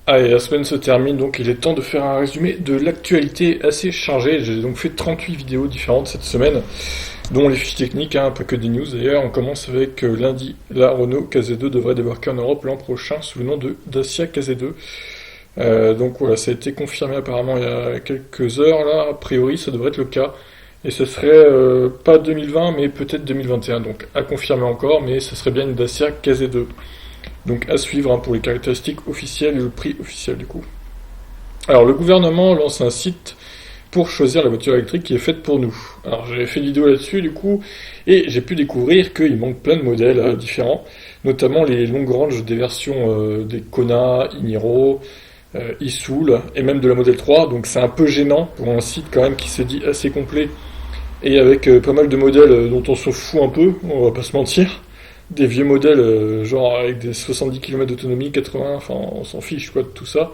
Allez, la semaine se termine, donc il est temps de faire un résumé de l'actualité assez chargée. J'ai donc fait 38 vidéos différentes cette semaine, dont les fiches techniques, pas que des news d'ailleurs. On commence avec lundi, la Renault KZ2 devrait débarquer en Europe l'an prochain sous le nom de Dacia KZ2. Donc voilà, ça a été confirmé apparemment il y a quelques heures là, a priori ça devrait être le cas. Et ce serait pas 2020 mais peut-être 2021, donc à confirmer encore, mais ce serait bien une Dacia KZ2. Donc à suivre pour les caractéristiques officielles et le prix officiel du coup. Alors le gouvernement lance un site pour choisir la voiture électrique qui est faite pour nous. Alors j'avais fait une vidéo là-dessus du coup, et j'ai pu découvrir qu'il manque plein de modèles différents, notamment les longues ranges des versions des Kona, Iniro, Isoul, et même de la Model 3, donc c'est un peu gênant pour un site quand même qui s'est dit assez complet, et avec pas mal de modèles dont on se fout un peu, on va pas se mentir. Des vieux modèles, genre avec des 70 km d'autonomie, 80, enfin on s'en fiche quoi de tout ça.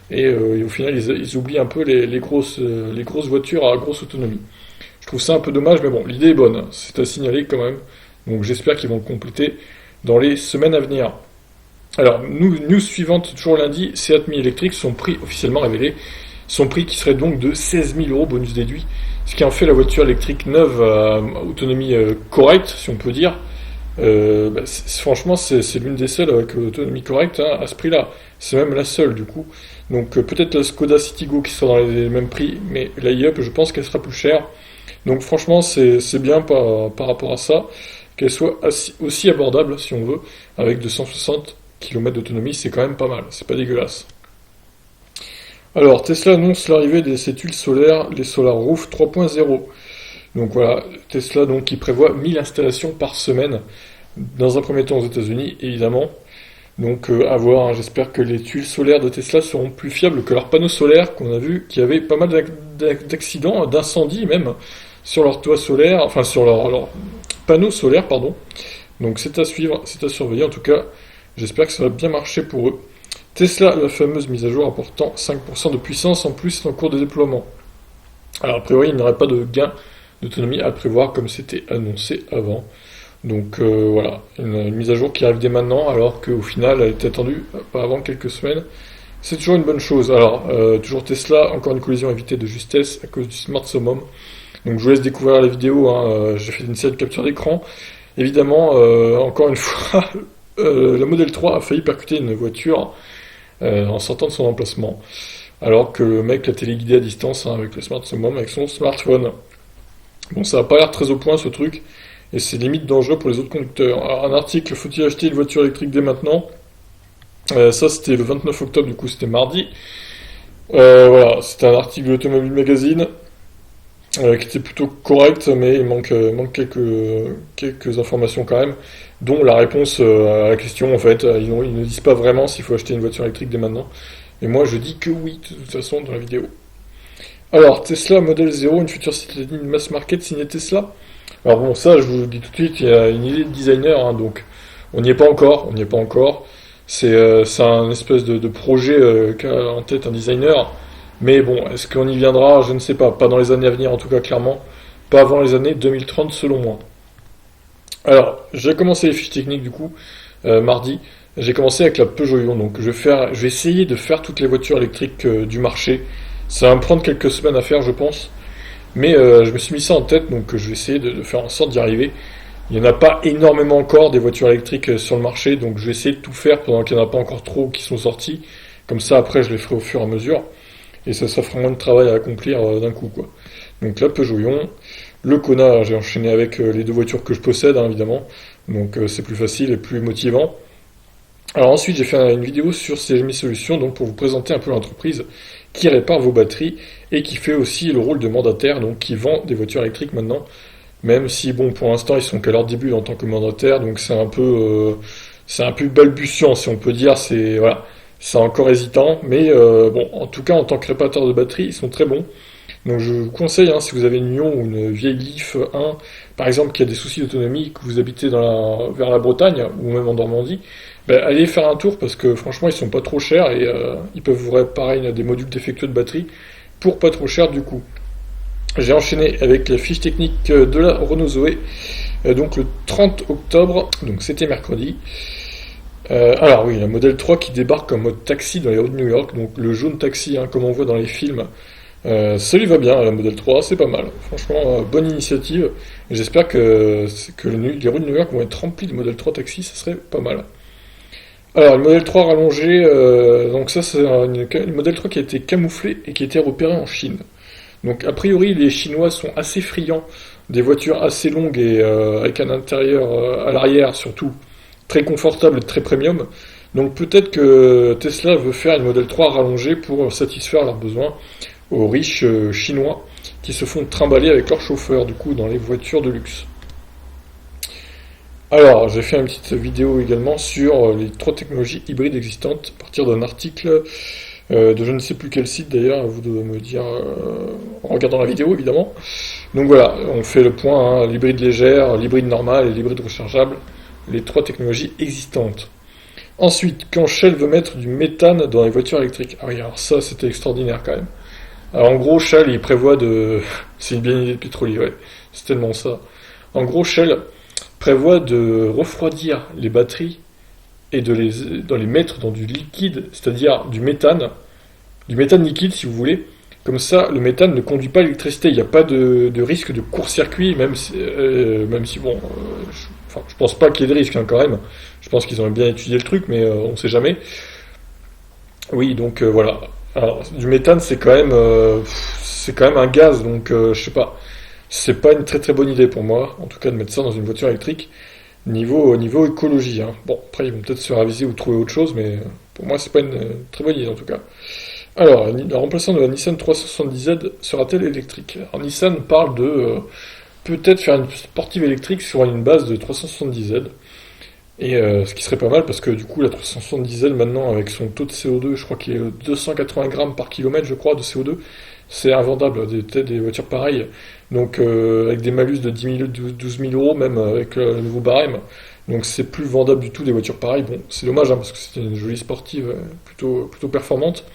Et au final, ils oublient un peu les grosses voitures à grosse autonomie. Je trouve ça un peu dommage, mais bon, l'idée est bonne, c'est à signaler quand même. Donc j'espère qu'ils vont le compléter dans les semaines à venir. Alors, news suivante, toujours lundi, Seat Mi électrique, son prix officiellement révélé. Son prix qui serait donc de 16 000 euros bonus déduit, ce qui en fait la voiture électrique neuve à autonomie correcte, si on peut dire. Franchement, c'est l'une des seules avec autonomie correcte à ce prix-là. C'est même la seule du coup. Donc peut-être la Skoda Citigo qui sera dans les mêmes prix, mais la e-up, je pense qu'elle sera plus chère. Donc franchement, c'est bien par rapport à ça, qu'elle soit aussi abordable si on veut, avec 260 km d'autonomie, c'est quand même pas mal, c'est pas dégueulasse. Alors Tesla annonce l'arrivée des tuiles solaires, les Solar Roof 3.0. Donc voilà, Tesla donc qui prévoit 1000 installations par semaine, dans un premier temps aux États-Unis évidemment. Donc à voir, j'espère que les tuiles solaires de Tesla seront plus fiables que leurs panneaux solaires qu'on a vu qu'il y avait pas mal d'accidents, d'incendies même, sur leur toit solaire, enfin sur leur panneaux solaires, pardon. Donc c'est à suivre, c'est à surveiller en tout cas. J'espère que ça va bien marcher pour eux. Tesla, la fameuse mise à jour apportant 5% de puissance en plus en cours de déploiement. Alors a priori il n'y aurait pas de gain d'autonomie à prévoir comme c'était annoncé avant. Donc voilà, une mise à jour qui arrive dès maintenant, alors qu'au final elle était attendue pas avant quelques semaines. C'est toujours une bonne chose. Alors, toujours Tesla, encore une collision évitée de justesse à cause du Smart Summum. Donc je vous laisse découvrir la vidéo, j'ai fait une série de capture d'écran. Évidemment, encore une fois, la Model 3 a failli percuter une voiture en sortant de son emplacement. Alors que le mec l'a téléguidé à distance avec le Smart Summum, avec son smartphone. Bon, ça n'a pas l'air très au point ce truc. Et c'est limite dangereux pour les autres conducteurs. Alors, un article, faut-il acheter une voiture électrique dès maintenant? Ça, c'était le 29 octobre, du coup, c'était mardi. Voilà, c'était un article de l'Automobile Magazine qui était plutôt correct, mais il manque quelques informations quand même, dont la réponse à la question, en fait. Ils ne disent pas vraiment s'il faut acheter une voiture électrique dès maintenant. Et moi, je dis que oui, de toute façon, dans la vidéo. Alors, Tesla Model 0, une future citadine mass market signée Tesla. Alors bon, ça, je vous le dis tout de suite, il y a une idée de designer, donc on n'y est pas encore. C'est un espèce de projet qu'a en tête un designer, mais bon, est-ce qu'on y viendra? Je ne sais pas. Pas dans les années à venir, en tout cas, clairement. Pas avant les années 2030, selon moi. Alors, j'ai commencé les fiches techniques, du coup, mardi. J'ai commencé avec la Peugeot Ion, donc je vais essayer de faire toutes les voitures électriques du marché. Ça va me prendre quelques semaines à faire, je pense. Mais je me suis mis ça en tête, donc je vais essayer de faire en sorte d'y arriver. Il n'y en a pas énormément encore des voitures électriques sur le marché, donc je vais essayer de tout faire pendant qu'il n'y en a pas encore trop qui sont sortis. Comme ça, après, je les ferai au fur et à mesure. Et ça fera moins de travail à accomplir d'un coup, quoi. Donc là, Peugeot Ion. Le Kona, j'ai enchaîné avec les deux voitures que je possède, évidemment. Donc c'est plus facile et plus motivant. Alors ensuite, j'ai fait une vidéo sur CGMI Solutions, donc pour vous présenter un peu l'entreprise qui répare vos batteries et qui fait aussi le rôle de mandataire, donc qui vend des voitures électriques maintenant, même si bon pour l'instant ils sont qu'à leur début en tant que mandataire, donc c'est un peu balbutiant si on peut dire, c'est encore hésitant, mais bon en tout cas en tant que réparateur de batteries ils sont très bons. Donc je vous conseille, si vous avez une Ion ou une vieille Leaf 1 par exemple qui a des soucis d'autonomie, que vous habitez vers la Bretagne ou même en Normandie, allez faire un tour parce que franchement ils sont pas trop chers et ils peuvent vous réparer des modules défectueux de batterie pour pas trop cher du coup. J'ai enchaîné avec la fiche technique de la Renault Zoé, donc le 30 octobre, donc c'était mercredi. Alors oui, la Model 3 qui débarque en mode taxi dans les rues de New York, donc le jaune taxi, hein, comme on voit dans les films. Ça lui va bien, la Model 3, c'est pas mal. Franchement, bonne initiative. Et j'espère que les rues de New York vont être remplies de Model 3 taxi, ça serait pas mal. Alors, le Model 3 rallongé, donc ça c'est une Model 3 qui a été camouflée et qui a été repérée en Chine. Donc a priori les Chinois sont assez friands des voitures assez longues et avec un intérieur à l'arrière surtout très confortable et très premium. Donc peut-être que Tesla veut faire une Model 3 rallongée pour satisfaire leurs besoins aux riches chinois qui se font trimballer avec leurs chauffeurs du coup dans les voitures de luxe. Alors, j'ai fait une petite vidéo également sur les trois technologies hybrides existantes à partir d'un article de je ne sais plus quel site d'ailleurs, à vous de me dire en regardant la vidéo évidemment. Donc voilà, on fait le point, hein, l'hybride légère, l'hybride normal et l'hybride rechargeable, les trois technologies existantes. Ensuite, quand Shell veut mettre du méthane dans les voitures électriques. Ah oui, alors ça c'était extraordinaire quand même. Alors en gros, Shell il prévoit de... C'est une bien idée de pétrolier, ouais, c'est tellement ça. En gros, Shell prévoit de refroidir les batteries et de les mettre dans du liquide, c'est-à-dire du méthane liquide si vous voulez. Comme ça, le méthane ne conduit pas l'électricité. Il n'y a pas de risque de court-circuit, même si bon, je pense pas qu'il y ait de risque hein, quand même. Je pense qu'ils ont bien étudié le truc, mais on ne sait jamais. Oui, donc voilà. Alors, du méthane, c'est quand même un gaz, donc je sais pas. C'est pas une très très bonne idée pour moi, en tout cas de mettre ça dans une voiture électrique. Niveau écologie, hein. Bon, après ils vont peut-être se raviser ou trouver autre chose, mais pour moi c'est pas une très bonne idée en tout cas. Alors, la remplaçante de la Nissan 370Z sera-t-elle électrique? Alors Nissan parle de peut-être faire une sportive électrique sur une base de 370Z. Et ce qui serait pas mal parce que du coup la 370Z maintenant avec son taux de CO2, je crois qu'il est 280 grammes par kilomètre je crois de CO2, c'est invendable des voitures pareilles. Donc avec des malus de 10 000, 12 000 euros même avec le nouveau barème. Donc c'est plus vendable du tout des voitures pareilles. Bon c'est dommage hein, parce que c'était une jolie sportive plutôt performante.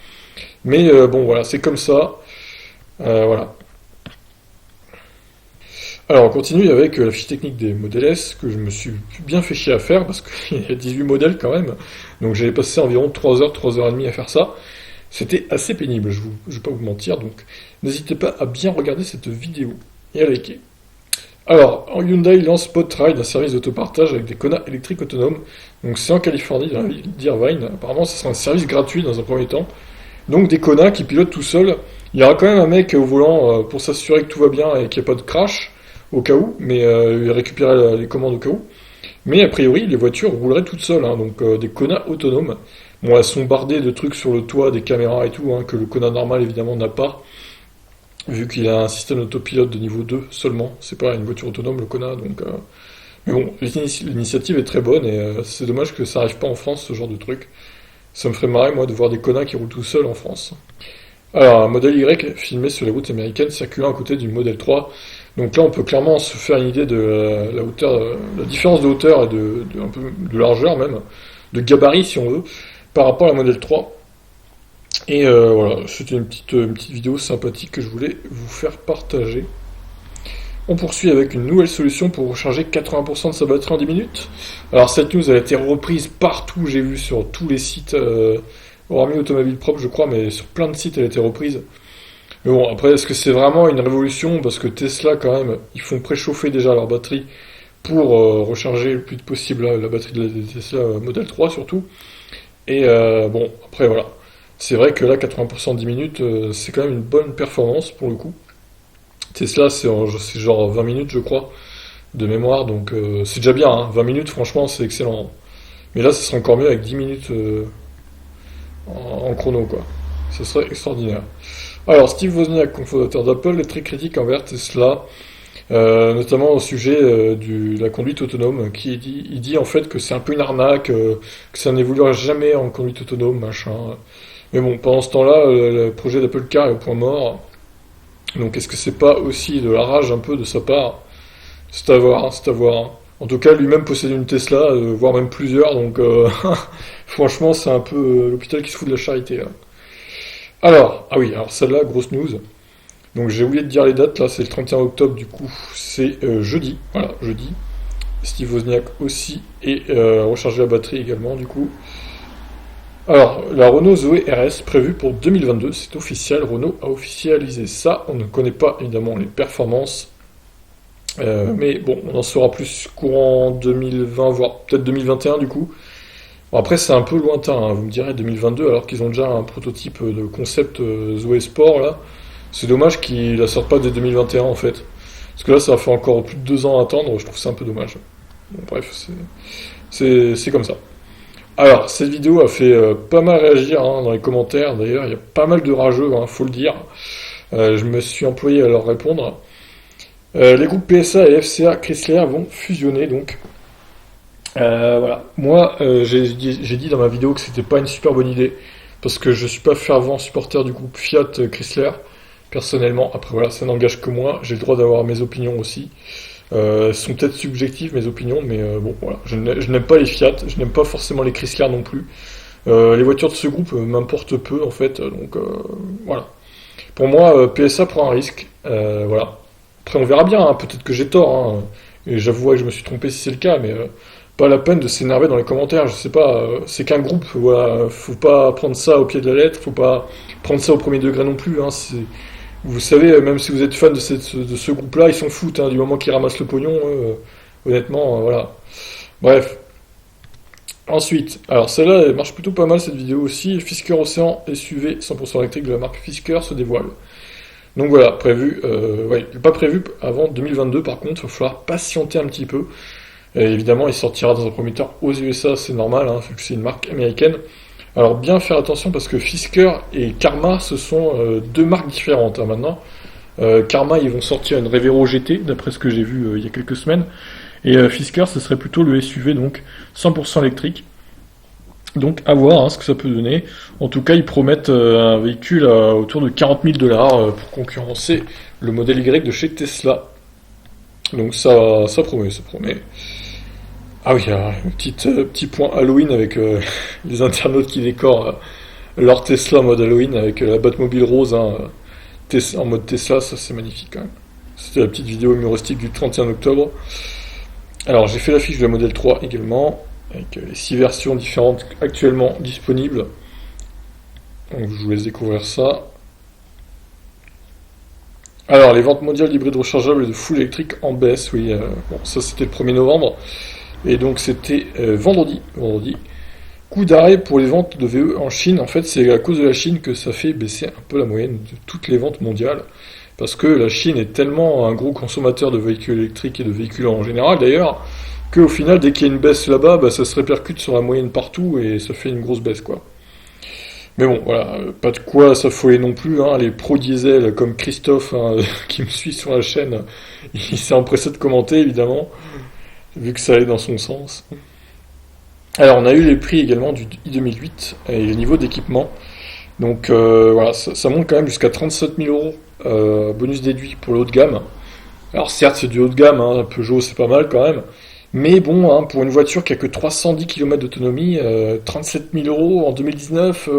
Mais bon voilà c'est comme ça. Voilà. Alors on continue avec la fiche technique des Model S que je me suis bien fait chier à faire parce qu'il y a 18 modèles quand même. Donc j'avais passé environ 3 heures, 3 heures et demie à faire ça. C'était assez pénible, je vais pas vous mentir, donc n'hésitez pas à bien regarder cette vidéo et à liker. Alors, Hyundai lance PodRide, un service d'autopartage avec des Kona électriques autonomes. Donc c'est en Californie, dans la ville d'Irvine. Apparemment, ce sera un service gratuit dans un premier temps. Donc des Kona qui pilotent tout seuls. Il y aura quand même un mec au volant pour s'assurer que tout va bien et qu'il n'y a pas de crash, au cas où, mais il récupérerait les commandes au cas où. Mais a priori, les voitures rouleraient toutes seules, hein, donc des Kona autonomes. Bon, elles sont bardées de trucs sur le toit, des caméras et tout, hein, que le Kona normal évidemment n'a pas, vu qu'il a un système d'autopilote de niveau 2 seulement. C'est pas une voiture autonome le Kona, donc... Mais bon, l'initiative est très bonne et c'est dommage que ça arrive pas en France, ce genre de truc. Ça me ferait marrer, moi, de voir des Kona qui roulent tout seuls en France. Alors, un modèle Y filmé sur les routes américaines circulant à côté du modèle 3. Donc là, on peut clairement se faire une idée de la hauteur, la différence de hauteur et un peu de largeur même, de gabarit si on veut, par rapport à la modèle 3. Et voilà, c'était une petite vidéo sympathique que je voulais vous faire partager. On poursuit avec une nouvelle solution pour recharger 80% de sa batterie en 10 minutes. Alors cette news elle a été reprise partout, j'ai vu sur tous les sites, hormis Automobile Propre je crois, mais sur plein de sites elle a été reprise. Mais bon, après, est-ce que c'est vraiment une révolution? Parce que Tesla, quand même, ils font préchauffer déjà leur batterie pour recharger le plus vite possible la batterie de la Tesla Model 3, surtout. Et bon, après, voilà. C'est vrai que là, 80% 10 minutes, c'est quand même une bonne performance, pour le coup. Tesla, c'est genre 20 minutes, je crois, de mémoire. Donc, c'est déjà bien, hein. 20 minutes, franchement, c'est excellent. Mais là, ce sera encore mieux avec 10 minutes en chrono, quoi. Ce serait extraordinaire. Alors, Steve Wozniak, cofondateur d'Apple, est très critique envers Tesla, notamment au sujet de la conduite autonome, il dit en fait que c'est un peu une arnaque, que ça n'évoluera jamais en conduite autonome, machin. Mais bon, pendant ce temps-là, le projet d'Apple Car est au point mort. Donc, est-ce que c'est pas aussi de la rage un peu de sa part? C'est à voir, c'est à voir. En tout cas, lui-même possède une Tesla, voire même plusieurs, donc franchement, c'est un peu l'hôpital qui se fout de la charité, là. Alors, ah oui, alors celle-là, grosse news. Donc j'ai oublié de dire les dates, là c'est le 31 octobre du coup, c'est jeudi, voilà, jeudi. Steve Wozniak aussi, et recharger la batterie également du coup. Alors, la Renault Zoé RS prévue pour 2022, c'est officiel, Renault a officialisé ça, on ne connaît pas évidemment les performances, mais bon, on en saura plus courant 2020, voire peut-être 2021 du coup. Bon, après c'est un peu lointain, hein, vous me direz 2022 alors qu'ils ont déjà un prototype de concept Zoé Sport là. C'est dommage qu'ils la sortent pas dès 2021 en fait. Parce que là ça va faire encore plus de 2 ans à attendre, je trouve ça un peu dommage. Bon bref, c'est comme ça. Alors, cette vidéo a fait pas mal réagir hein, dans les commentaires, d'ailleurs, il y a pas mal de rageux, hein, faut le dire. Je me suis employé à leur répondre. Les groupes PSA et FCA Chrysler vont fusionner, donc. Voilà. Moi, j'ai dit dans ma vidéo que c'était pas une super bonne idée, parce que je suis pas fervent supporter du groupe Fiat Chrysler, personnellement. Après, voilà, ça n'engage que moi, j'ai le droit d'avoir mes opinions aussi. Elles sont peut-être subjectives mes opinions, mais bon voilà, je n'aime pas les Fiat, je n'aime pas forcément les Chrysler non plus. Les voitures de ce groupe m'importent peu en fait, donc voilà. Pour moi, PSA prend un risque, voilà. Après on verra bien, hein, peut-être que j'ai tort, hein, et j'avoue que je me suis trompé si c'est le cas, mais pas la peine de s'énerver dans les commentaires, je sais pas, c'est qu'un groupe, voilà, faut pas prendre ça au pied de la lettre, faut pas prendre ça au premier degré non plus, hein, vous savez, même si vous êtes fan de ce groupe-là, ils s'en foutent, hein, du moment qu'ils ramassent le pognon, honnêtement, voilà. Bref. Ensuite, alors celle-là, elle marche plutôt pas mal cette vidéo aussi. Fisker Océan SUV 100% électrique de la marque Fisker se dévoile. Donc voilà, prévu, ouais, pas prévu avant 2022 par contre, il va falloir patienter un petit peu. Et évidemment, il sortira dans un premier temps aux USA, c'est normal, hein, vu que c'est une marque américaine. Alors bien faire attention parce que Fisker et Karma ce sont deux marques différentes hein, maintenant. Karma ils vont sortir une Revero GT d'après ce que j'ai vu il y a quelques semaines et Fisker ce serait plutôt le SUV donc 100% électrique. Donc à voir hein, ce que ça peut donner. En tout cas ils promettent un véhicule à autour de 40 000 $ pour concurrencer le modèle Y de chez Tesla. Donc ça promet, ça promet. Ah oui, un petit point Halloween avec les internautes qui décorent leur Tesla en mode Halloween avec la Batmobile rose hein, en mode Tesla, ça c'est magnifique quand même. C'était la petite vidéo humoristique du 31 octobre. Alors j'ai fait l'affiche de la Model 3 également, avec les 6 versions différentes actuellement disponibles. Donc je vous laisse découvrir ça. Alors les ventes mondiales d'hybrides rechargeables et de full électrique en baisse, oui, bon, ça c'était le 1er novembre. Et donc c'était vendredi. Coup d'arrêt pour les ventes de VE en Chine. En fait, c'est à cause de la Chine que ça fait baisser un peu la moyenne de toutes les ventes mondiales. Parce que la Chine est tellement un gros consommateur de véhicules électriques et de véhicules en général d'ailleurs, qu'au final, dès qu'il y a une baisse là-bas, bah, ça se répercute sur la moyenne partout et ça fait une grosse baisse quoi. Mais bon, voilà, pas de quoi s'affoler non plus, hein. Les pros diesel comme Christophe hein, qui me suit sur la chaîne, il s'est empressé de commenter évidemment, vu que ça allait dans son sens. Alors on a eu les prix également du i2008 et les niveaux d'équipement. Donc voilà, ça monte quand même jusqu'à 37 000 € bonus déduit pour le haut de gamme. Alors certes c'est du haut de gamme, hein, Peugeot c'est pas mal quand même. Mais bon, hein, pour une voiture qui a que 310 km d'autonomie, 37 000 € en 2019,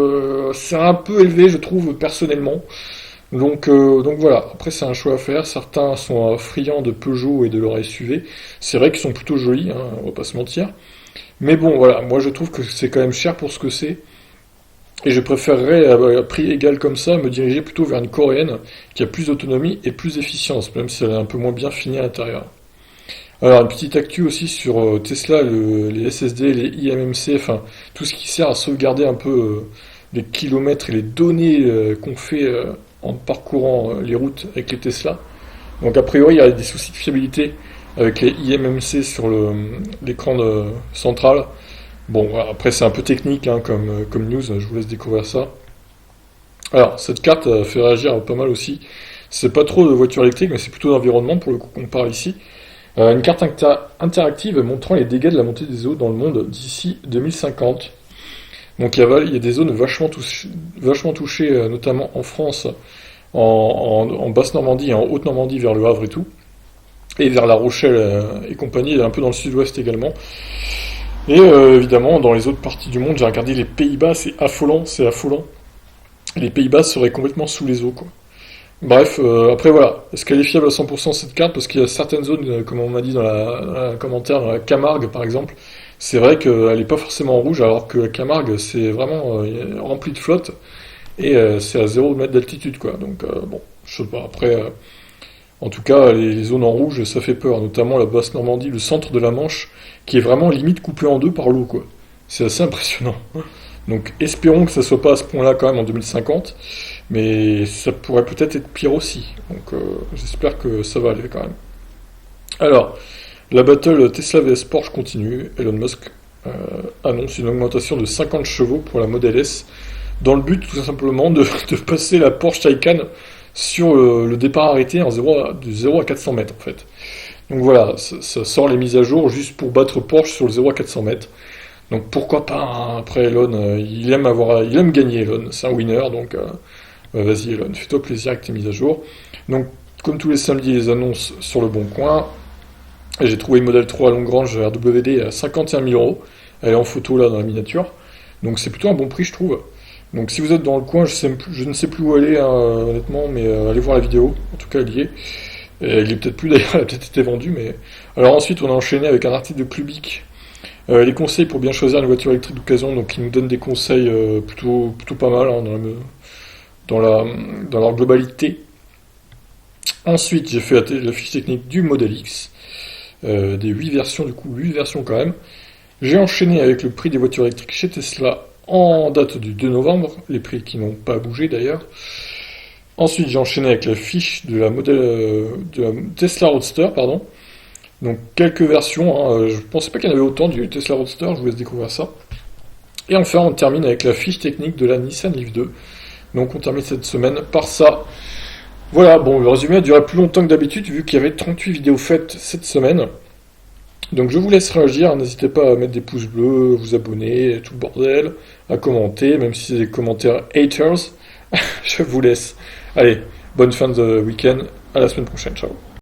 c'est un peu élevé je trouve personnellement. Donc voilà, après c'est un choix à faire, certains sont friands de Peugeot et de leur SUV, c'est vrai qu'ils sont plutôt jolis, hein, on va pas se mentir. Mais bon voilà, moi je trouve que c'est quand même cher pour ce que c'est, et je préférerais à prix égal comme ça me diriger plutôt vers une coréenne qui a plus d'autonomie et plus d'efficience, même si elle est un peu moins bien finie à l'intérieur. Alors une petite actu aussi sur Tesla, les SSD, les IMMC, enfin tout ce qui sert à sauvegarder un peu les kilomètres et les données qu'on fait en parcourant les routes avec les Tesla. Donc a priori il y a des soucis de fiabilité avec les IMMC sur l'écran central. Bon voilà, après c'est un peu technique hein, comme news, je vous laisse découvrir ça. Alors cette carte fait réagir pas mal aussi. C'est pas trop de voitures électriques mais c'est plutôt d'environnement pour le coup qu'on parle ici. Une carte interactive montrant les dégâts de la montée des eaux dans le monde d'ici 2050. Donc il y a des zones vachement touchées, notamment en France, en Basse-Normandie et en Haute-Normandie vers le Havre et tout, et vers La Rochelle et compagnie, et un peu dans le sud-ouest également. Et évidemment, dans les autres parties du monde, j'ai regardé les Pays-Bas, c'est affolant. Les Pays-Bas seraient complètement sous les eaux, quoi. Bref, après voilà, est-ce qu'elle est fiable à 100% cette carte? Parce qu'il y a certaines zones, comme on m'a dit dans la commentaire, dans la Camargue par exemple, c'est vrai qu'elle n'est pas forcément en rouge, alors que la Camargue c'est vraiment rempli de flotte, et c'est à 0 mètre d'altitude quoi. Donc bon, je sais pas, après, en tout cas, les zones en rouge ça fait peur, notamment la basse Normandie, le centre de la Manche, qui est vraiment limite coupé en deux par l'eau quoi. C'est assez impressionnant. Donc espérons que ça soit pas à ce point-là quand même en 2050, mais ça pourrait peut-être être pire aussi. Donc j'espère que ça va aller quand même. Alors, la battle Tesla vs Porsche continue. Elon Musk euh, annonce une augmentation de 50 chevaux pour la Model S, dans le but tout simplement de passer la Porsche Taycan sur le départ arrêté de 0 à 400 mètres en fait. Donc voilà, ça sort les mises à jour juste pour battre Porsche sur le 0 à 400 mètres. Donc pourquoi pas, hein. Après Elon, il aime gagner Elon, c'est un winner, donc vas-y Elon, fais-toi plaisir avec tes mises à jour. Donc comme tous les samedis, les annonces sur le bon coin. Et j'ai trouvé une Model 3 à Longrange RWD à 51 000 euros. Elle est en photo là dans la miniature. Donc c'est plutôt un bon prix je trouve. Donc si vous êtes dans le coin, je ne sais plus où aller hein, honnêtement, mais allez voir la vidéo. En tout cas elle y est. Et il est peut-être plus d'ailleurs, elle a peut-être été vendue, mais. Alors ensuite on a enchaîné avec un article de Clubic. Les conseils pour bien choisir une voiture électrique d'occasion, donc ils nous donnent des conseils plutôt pas mal hein, dans leur globalité. Ensuite, j'ai fait la fiche technique du Model X, des 8 versions, du coup 8 versions quand même. J'ai enchaîné avec le prix des voitures électriques chez Tesla en date du 2 novembre, les prix qui n'ont pas bougé d'ailleurs. Ensuite, j'ai enchaîné avec la fiche de la Tesla Roadster, pardon. Donc quelques versions, hein, je pensais pas qu'il y en avait autant du Tesla Roadster, je vous laisse découvrir ça. Et enfin on termine avec la fiche technique de la Nissan Leaf 2. Donc on termine cette semaine par ça. Voilà, bon le résumé a duré plus longtemps que d'habitude vu qu'il y avait 38 vidéos faites cette semaine. Donc je vous laisse réagir, n'hésitez pas à mettre des pouces bleus, vous abonner, tout le bordel, à commenter, même si c'est des commentaires haters. Je vous laisse. Allez, bonne fin de week-end, à la semaine prochaine, ciao.